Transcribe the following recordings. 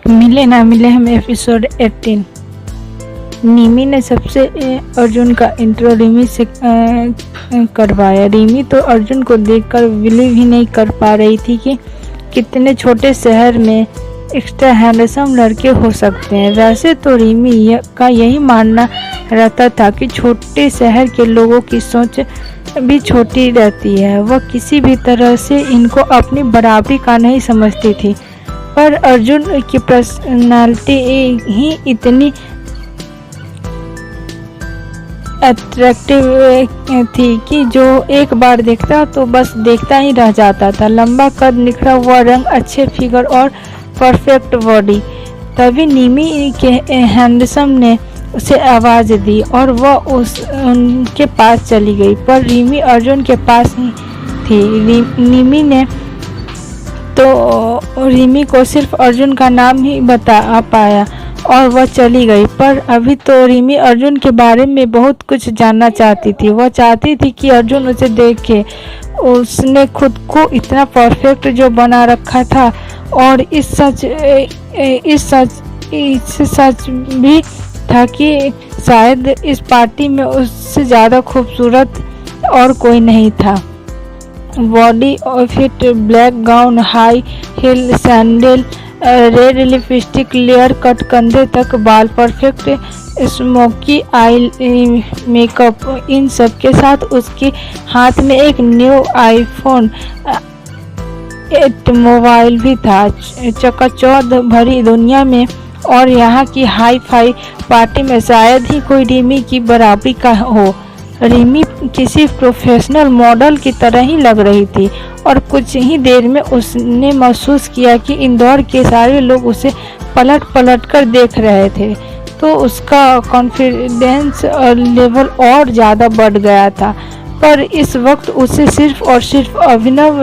मिले ना मिले हम एपिसोड 18। निमी ने सबसे अर्जुन का इंट्रो रिमी से करवाया। रिमी तो अर्जुन को देखकर बिलीव ही नहीं कर पा रही थी कि कितने छोटे शहर में एक्स्ट्रा हैंडसम लड़के हो सकते हैं। वैसे तो रिमी का यही मानना रहता था कि छोटे शहर के लोगों की सोच भी छोटी रहती है। वह किसी भी तरह से इनको अपनी बराबरी का नहीं समझती थी, पर अर्जुन की पर्सनालिटी ही इतनी अट्रैक्टिव थी कि जो एक बार देखता तो बस देखता ही रह जाता था। लंबा कद, निखरा हुआ रंग, अच्छे फिगर और परफेक्ट बॉडी। तभी निमी के हैंडसम ने उसे आवाज़ दी और वह उनके पास चली गई, पर रिमी अर्जुन के पास ही थी। निमी ने तो रिमी को सिर्फ अर्जुन का नाम ही बता पाया और वह चली गई। पर अभी तो रिमी अर्जुन के बारे में बहुत कुछ जानना चाहती थी। वह चाहती थी कि अर्जुन उसे देखे। उसने खुद को इतना परफेक्ट जो बना रखा था, और इस सच भी था कि शायद इस पार्टी में उससे ज़्यादा खूबसूरत और कोई नहीं था। Body fit, black gown, high heel sandal, red lipstick, layer cut, कंधे तक बाल, परफेक्ट स्मोकी आई मेकअप, इन सब के साथ उसके हाथ में एक न्यू आईफोन 8 मोबाइल भी था। चकाचौंध भरी दुनिया में और यहाँ की हाई फाई पार्टी में शायद ही कोई रिमी की बराबरी का हो। रिमी किसी प्रोफेशनल मॉडल की तरह ही लग रही थी, और कुछ ही देर में उसने महसूस किया कि इंदौर के सारे लोग उसे पलट पलट कर देख रहे थे। तो उसका कॉन्फिडेंस लेवल और ज़्यादा बढ़ गया था। पर इस वक्त उसे सिर्फ और सिर्फ अभिनव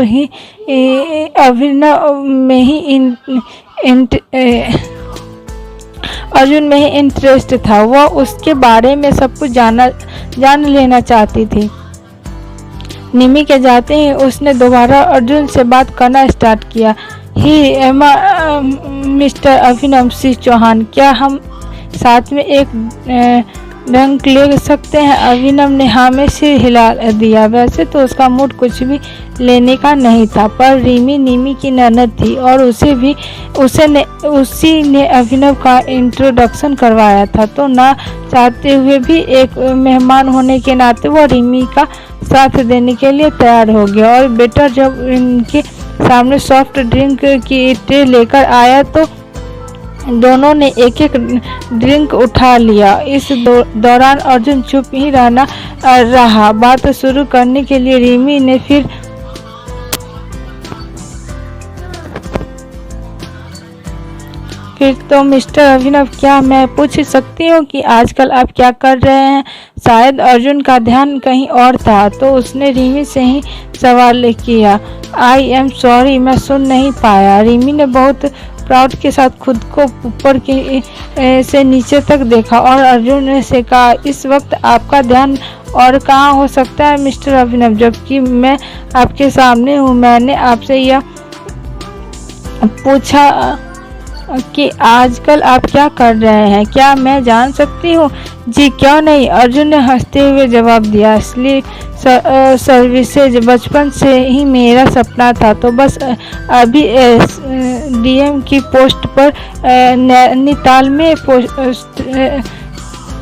अर्जुन में ही इंटरेस्ट था। वह उसके बारे में सब कुछ जान लेना चाहती थी। निमी के जाते ही उसने दोबारा अर्जुन से बात करना स्टार्ट किया। मिस्टर अभिनव सिंह चौहान, क्या हम साथ में एक ड्रिंक ले सकते हैं? अभिनव ने हाँ में सिर हिला दिया। वैसे तो उसका मूड कुछ भी लेने का नहीं था, पर रिमी निमी की ननद थी और उसी ने अभिनव का इंट्रोडक्शन करवाया था, तो ना चाहते हुए भी एक मेहमान होने के नाते वो रिमी का साथ देने के लिए तैयार हो गया। और बेटर जब इनके सामने सॉफ्ट ड्रिंक की ट्रे लेकर आया तो दोनों ने एक एक ड्रिंक उठा लिया। इस दौरान अर्जुन चुप ही रहा। बात शुरू करने के लिए रिमी ने फिर तो मिस्टर अभिनव, क्या मैं पूछ सकती हूँ कि आजकल आप क्या कर रहे हैं? शायद अर्जुन का ध्यान कहीं और था, तो उसने रिमी से ही सवाल किया। आई एम सॉरी, मैं सुन नहीं पाया। रिमी ने बहुत प्राउड के साथ खुद को ऊपर से नीचे तक देखा और अर्जुन से कहा, इस वक्त आपका ध्यान और कहाँ हो सकता है मिस्टर अभिनव, जबकि मैं आपके सामने हूँ। मैंने आपसे यह पूछा कि आजकल आप क्या कर रहे हैं, क्या मैं जान सकती हूँ? जी क्यों नहीं, अर्जुन ने हंसते हुए जवाब दिया। इसलिए सर्विसेज बचपन से ही मेरा सपना था, तो बस अभी डीएम की पोस्ट पर नैनीताल में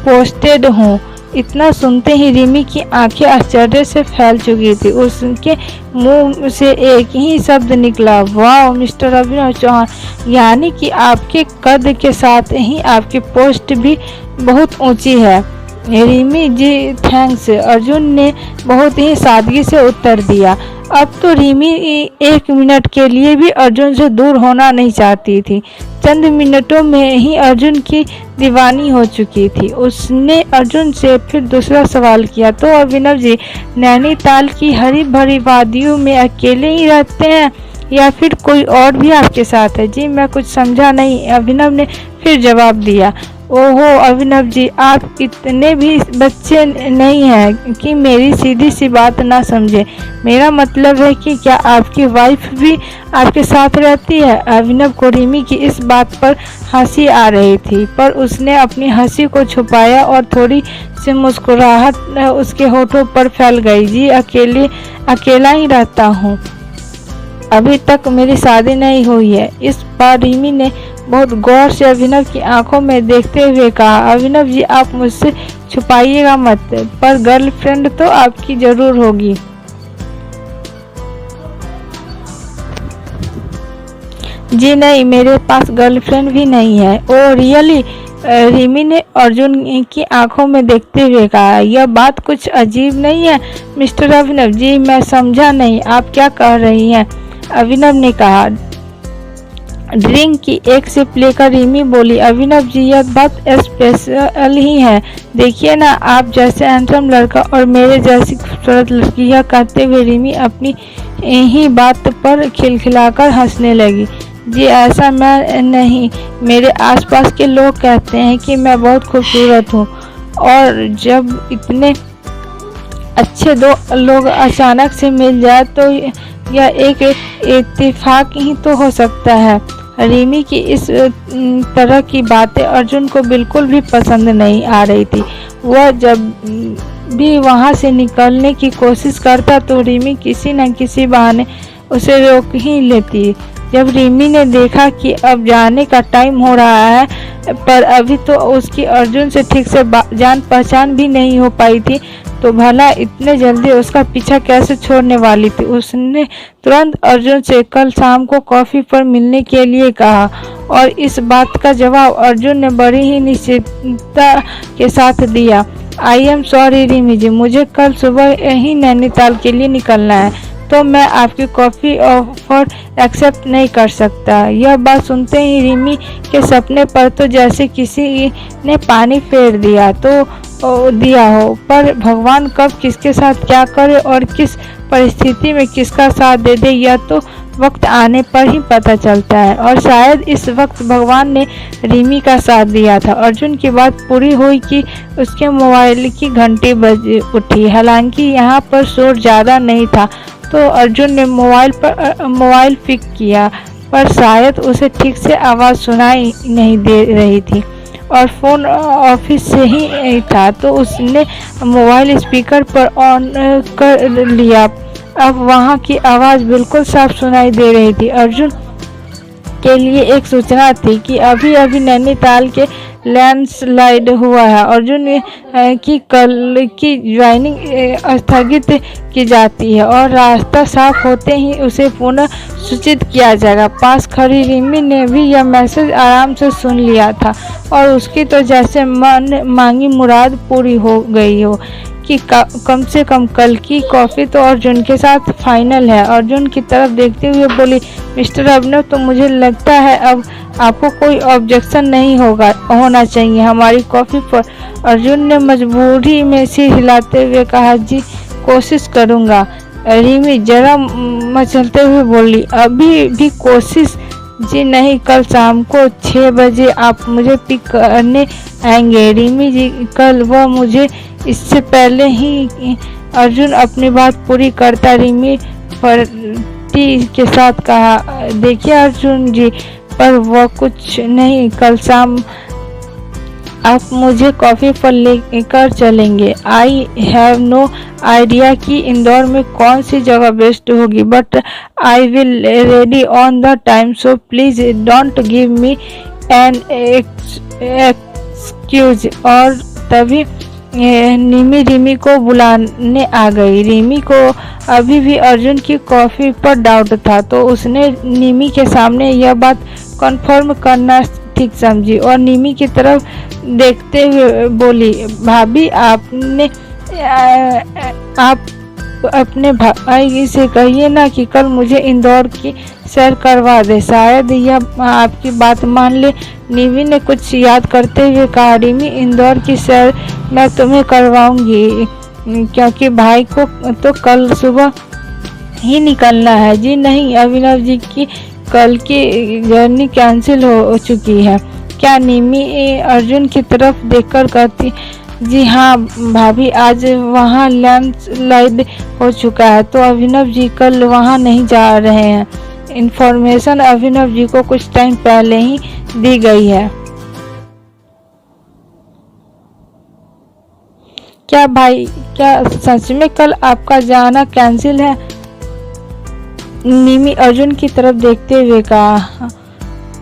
पोस्टेड हूँ। इतना सुनते ही रिमी की आंखें आश्चर्य से फैल चुकी थी। उसके मुंह से एक ही शब्द निकला, वाह मिस्टर अभिनव चौहान, यानी कि आपके कद के साथ ही आपकी पोस्ट भी बहुत ऊंची है। रिमी जी थैंक्स, अर्जुन ने बहुत ही सादगी से उत्तर दिया। अब तो रिमी एक मिनट के लिए भी अर्जुन से दूर होना नहीं चाहती थी। चंद मिनटों में ही अर्जुन की दीवानी हो चुकी थी। उसने अर्जुन से फिर दूसरा सवाल किया, तो अभिनव जी, नैनीताल की हरी भरी वादियों में अकेले ही रहते हैं या फिर कोई और भी आपके साथ है? जी मैं कुछ समझा नहीं, अभिनव ने फिर जवाब दिया। ओहो अभिनव जी, आप इतने भी बच्चे नहीं हैं कि मेरी सीधी सी बात ना समझे। मेरा मतलब है कि क्या आपकी वाइफ भी आपके साथ रहती है? अभिनव को रिमी की इस बात पर हंसी आ रही थी, पर उसने अपनी हंसी को छुपाया और थोड़ी सी मुस्कुराहट उसके होठों पर फैल गई। जी अकेला ही रहता हूँ, अभी तक मेरी शादी नहीं हुई है। इस बार रिमी ने बहुत गौर से अभिनव की आंखों में देखते हुए कहा, अभिनव जी आप मुझसे छुपाइएगा मत, पर गर्लफ्रेंड तो आपकी जरूर होगी। जी नहीं, मेरे पास गर्लफ्रेंड भी नहीं है। Oh really? रिमी ने अर्जुन की आंखों में देखते हुए कहा, यह बात कुछ अजीब नहीं है मिस्टर अभिनव जी? मैं समझा नहीं, आप क्या कह रही हैं? अभिनव ने कहा। ड्रिंक की एक सिप लेकर रिमी बोली, अभिनव जी यह बात स्पेशल ही है। देखिए ना, आप जैसे हैंडसम लड़का और मेरे जैसी खूबसूरत लड़की। यह कहते हुए रिमी अपनी ही बात पर खिलखिलाकर हंसने लगी। जी ऐसा मैं नहीं, मेरे आसपास के लोग कहते हैं कि मैं बहुत खूबसूरत हूँ, और जब इतने अच्छे दो लोग अचानक से मिल जाए तो यह एक इत्तेफाक ही तो हो सकता है। रिमी की इस तरह की बातें अर्जुन को बिल्कुल भी पसंद नहीं आ रही थी। वह जब भी वहां से निकलने की कोशिश करता तो रिमी किसी न किसी बहाने उसे रोक ही लेती। जब रिमी ने देखा कि अब जाने का टाइम हो रहा है, पर अभी तो उसकी अर्जुन से ठीक से जान पहचान भी नहीं हो पाई थी, तो भला इतने जल्दी उसका पीछा कैसे छोड़ने वाली थी। उसने तुरंत अर्जुन से कल शाम को कॉफी पर मिलने के लिए कहा, और इस बात का जवाब अर्जुन ने बड़ी ही निश्चितता के साथ दिया। आई एम सॉरी रिमी जी, मुझे कल सुबह ही नैनीताल के लिए निकलना है, तो मैं आपकी कॉफ़ी ऑफर एक्सेप्ट नहीं कर सकता। यह बात सुनते ही रिमी के सपने पर तो जैसे किसी ने पानी फेर दिया हो, पर भगवान कब किसके साथ क्या करे और किस परिस्थिति में किसका साथ दे दे, यह तो वक्त आने पर ही पता चलता है। और शायद इस वक्त भगवान ने रिमी का साथ दिया था। अर्जुन की बात पूरी हुई कि उसके मोबाइल की घंटी बज उठी। हालांकि यहाँ पर शोर ज़्यादा नहीं था, तो अर्जुन ने मोबाइल पिक किया, पर शायद उसे ठीक से आवाज़ सुनाई नहीं दे रही थी, और फ़ोन ऑफिस से ही था, तो उसने मोबाइल स्पीकर पर ऑन कर लिया। अब वहाँ की आवाज़ बिल्कुल साफ सुनाई दे रही थी। अर्जुन के लिए एक सूचना थी कि अभी अभी नैनीताल के लैंडस्लाइड हुआ है। अर्जुन की कल की ज्वाइनिंग स्थगित की जाती है, और रास्ता साफ होते ही उसे पुनः सूचित किया जाएगा। पास खड़ी रिमी ने भी यह मैसेज आराम से सुन लिया था, और उसकी तो जैसे मन मांगी मुराद पूरी हो गई हो कि कम से कम कल की कॉफ़ी तो अर्जुन के साथ फाइनल है। अर्जुन की तरफ देखते हुए बोली, मिस्टर अभिनव, तो मुझे लगता है अब आपको कोई ऑब्जेक्शन नहीं होना चाहिए हमारी कॉफ़ी पर। अर्जुन ने मजबूरी में सिर हिलाते हुए कहा, जी कोशिश करूँगा। रिमी जरा मचलते हुए बोली, अभी भी कोशिश? जी नहीं, कल शाम को 6 बजे आप मुझे पिक करने आएंगे। रिमी जी कल वह मुझे इससे पहले ही। अर्जुन अपनी बात पूरी करता रिमी फर्टी के साथ कहा, देखिए अर्जुन जी, पर वह कुछ नहीं, कल शाम आप मुझे कॉफ़ी पर लेकर चलेंगे। आई हैव नो आइडिया कि इंदौर में कौन सी जगह बेस्ट होगी, but I will ready on the time, so please don't give me an excuse. और तभी रिमी को बुलाने आ गई। रिमी को अभी भी अर्जुन की कॉफ़ी पर डाउट था, तो उसने निमी के सामने यह बात कन्फर्म करना ठीक समझी, और निमी की तरफ देखते हुए बोली, भाभी आप अपने भाई से कहिए ना कि कल मुझे इंदौर की सैर करवा दे, शायद यह आपकी बात मान ले। निमी ने कुछ याद करते हुए कहा, रिमी, इंदौर की सैर मैं तुम्हें करवाऊंगी, क्योंकि भाई को तो कल सुबह ही निकलना है। जी नहीं, अभिनव जी की कल की जर्नी कैंसिल हो चुकी है। क्या निमी अर्जुन की तरफ देखकर कहती, जी हाँ भाभी, आज वहाँ लैंडस्लाइड हो चुका है तो अभिनव जी कल वहाँ नहीं जा रहे हैं। इन्फॉर्मेशन अभिनव जी को कुछ टाइम पहले ही दी गई है। क्या भाई, क्या सच में कल आपका जाना कैंसिल है? निमी अर्जुन की तरफ देखते हुए कहा,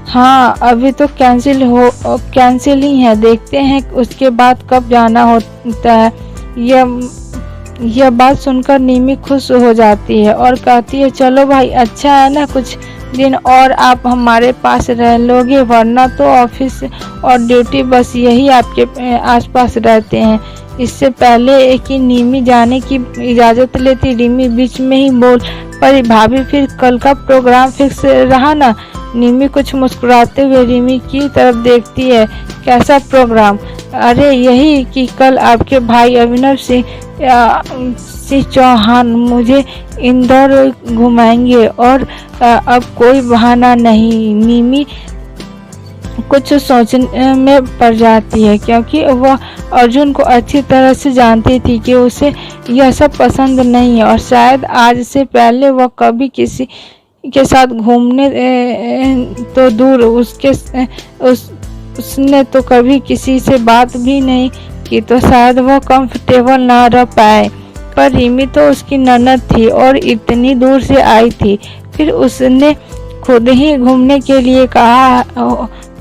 हाँ अभी तो कैंसिल ही है, देखते हैं उसके बाद कब जाना होता है। यह बात सुनकर निमी खुश हो जाती है और कहती है, चलो भाई अच्छा है ना, कुछ दिन और आप हमारे पास रह लोगे, वरना तो ऑफिस और ड्यूटी बस यही आपके आसपास रहते हैं। इससे पहले कि निमी जाने की इजाज़त लेती, रिमी बीच में ही बोल पड़ी, भाभी फिर कल का प्रोग्राम फिक्स रहा ना? निमी कुछ मुस्कुराते हुए रिमी की तरफ देखती है, कैसा प्रोग्राम? अरे यही कि कल आपके भाई अभिनव सिंह चौहान मुझे इंदौर घुमाएंगे और अब कोई बहाना नहीं। निमी कुछ सोचने में पड़ जाती है क्योंकि वह अर्जुन को अच्छी तरह से जानती थी कि उसे यह सब पसंद नहीं है और शायद आज से पहले वह कभी किसी के साथ घूमने तो दूर, उसने तो कभी किसी से बात भी नहीं की, तो शायद वह कंफर्टेबल ना रह पाए। पर रिमी तो उसकी ननद थी और इतनी दूर से आई थी, फिर उसने खुद ही घूमने के लिए कहा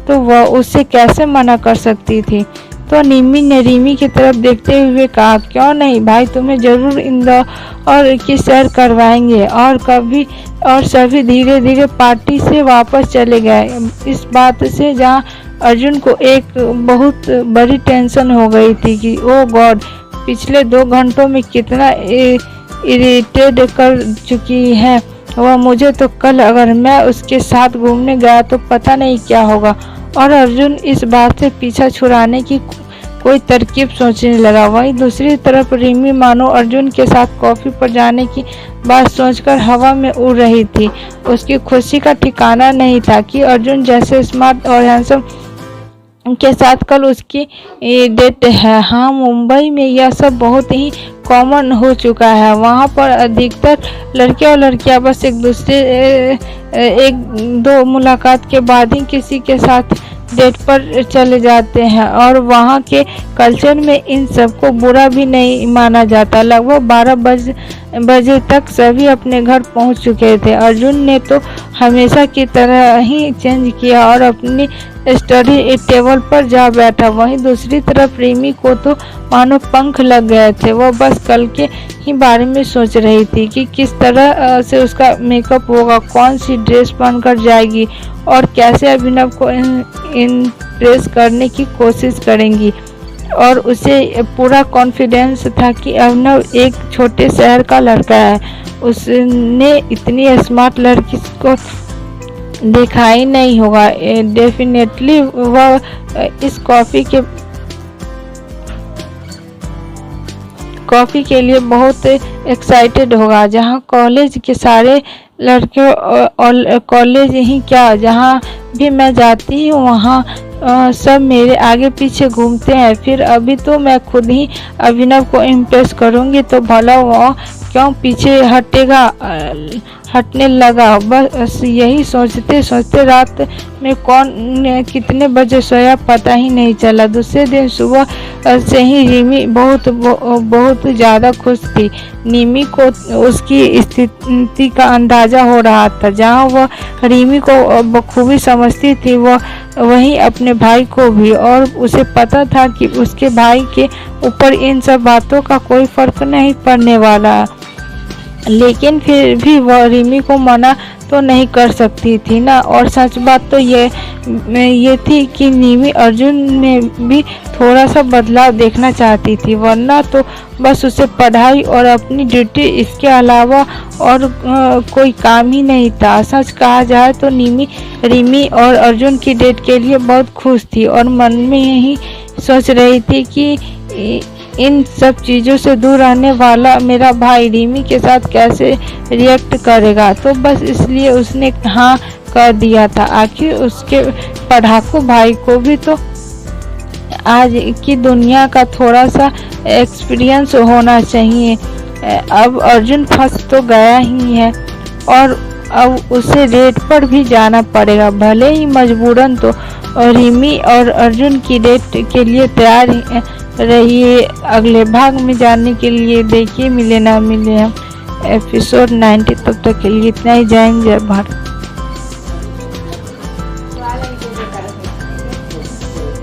तो वह उसे कैसे मना कर सकती थी। तो निमी ने रिमी की तरफ देखते हुए कहा, क्यों नहीं भाई, तुम्हें जरूर इंदौर की सैर करवाएंगे। और सभी धीरे धीरे पार्टी से वापस चले गए। इस बात से जहाँ अर्जुन को एक बहुत बड़ी टेंशन हो गई थी कि ओ गॉड, पिछले 2 घंटों में कितना इरिटेट कर चुकी है वह मुझे, तो कल अगर मैं उसके साथ घूमने गया तो पता नहीं क्या होगा। और अर्जुन इस बात से पीछा छुड़ाने की कोई तरकीब सोचने लगा। वहीं दूसरी तरफ रिमी मानो अर्जुन के साथ कॉफी पर जाने की बात सोचकर हवा में उड़ रही थी। उसकी खुशी का ठिकाना नहीं था कि अर्जुन जैसे स्मार्ट और हैंडसम के साथ कल उसकी डेट है। हाँ, मुंबई में यह सब बहुत ही कॉमन हो चुका है। वहाँ पर अधिकतर लड़के और लड़कियाँ बस एक दो मुलाकात के बाद ही किसी के साथ डेट पर चले जाते हैं और वहाँ के कल्चर में इन सब को बुरा भी नहीं माना जाता। लगभग 12 बजे तक सभी अपने घर पहुँच चुके थे। अर्जुन ने तो हमेशा की तरह ही चेंज किया और अपनी स्टडी टेबल पर जा बैठा। वहीं दूसरी तरफ रिमी को तो मानो पंख लग गए थे। वह बस कल के ही बारे में सोच रही थी कि किस तरह से उसका मेकअप होगा, कौन सी ड्रेस पहनकर जाएगी और कैसे अभिनव को इम्प्रेस करने की कोशिश करेंगी। और उसे पूरा कॉन्फिडेंस था कि अभिनव एक छोटे शहर का लड़का है। उसने इतनी स्मार्ट लड़की को देखा ही नहीं होगा। डेफिनेटली वह इस कॉफ़ी के लिए बहुत एक्साइटेड होगा। जहां कॉलेज के सारे लड़के और कॉलेज ही क्या, जहां भी मैं जाती हूँ वहाँ सब मेरे आगे पीछे घूमते हैं। फिर अभी तो मैं खुद ही अभिनव को इम्प्रेस करूँगी तो भला वो क्यों पीछे हटने लगा। बस यही सोचते सोचते रात में कौन कितने बजे सोया पता ही नहीं चला। दूसरे दिन सुबह से ही रिमी बहुत ज़्यादा खुश थी। निमी को उसकी स्थिति का अंदाज़ा हो रहा था। जहाँ वह रिमी को बखूबी समझती थी वहीं अपने भाई को भी, और उसे पता था कि उसके भाई के ऊपर इन सब बातों का कोई फर्क नहीं पड़ने वाला। लेकिन फिर भी वह रिमी को मना तो नहीं कर सकती थी ना। और सच बात तो ये थी कि निमी अर्जुन में भी थोड़ा सा बदलाव देखना चाहती थी, वरना तो बस उसे पढ़ाई और अपनी ड्यूटी, इसके अलावा और कोई काम ही नहीं था। सच कहा जाए तो रिमी और अर्जुन की डेट के लिए बहुत खुश थी और मन में यही सोच रही थी कि इन सब चीज़ों से दूर रहने वाला मेरा भाई रिमी के साथ कैसे रिएक्ट करेगा। तो बस इसलिए उसने हाँ कर दिया था। आखिर उसके पढ़ाकू भाई को भी तो आज की दुनिया का थोड़ा सा एक्सपीरियंस होना चाहिए। अब अर्जुन फंस तो गया ही है और अब उसे रेड पर भी जाना पड़ेगा, भले ही मजबूरन। तो रिमी और अर्जुन की रेड के लिए तैयार रहिए। अगले भाग में जानने के लिए देखिए मिले ना मिले हम एपिसोड 90। तब तक के लिए इतना ही। जय हिंद, जय भारत।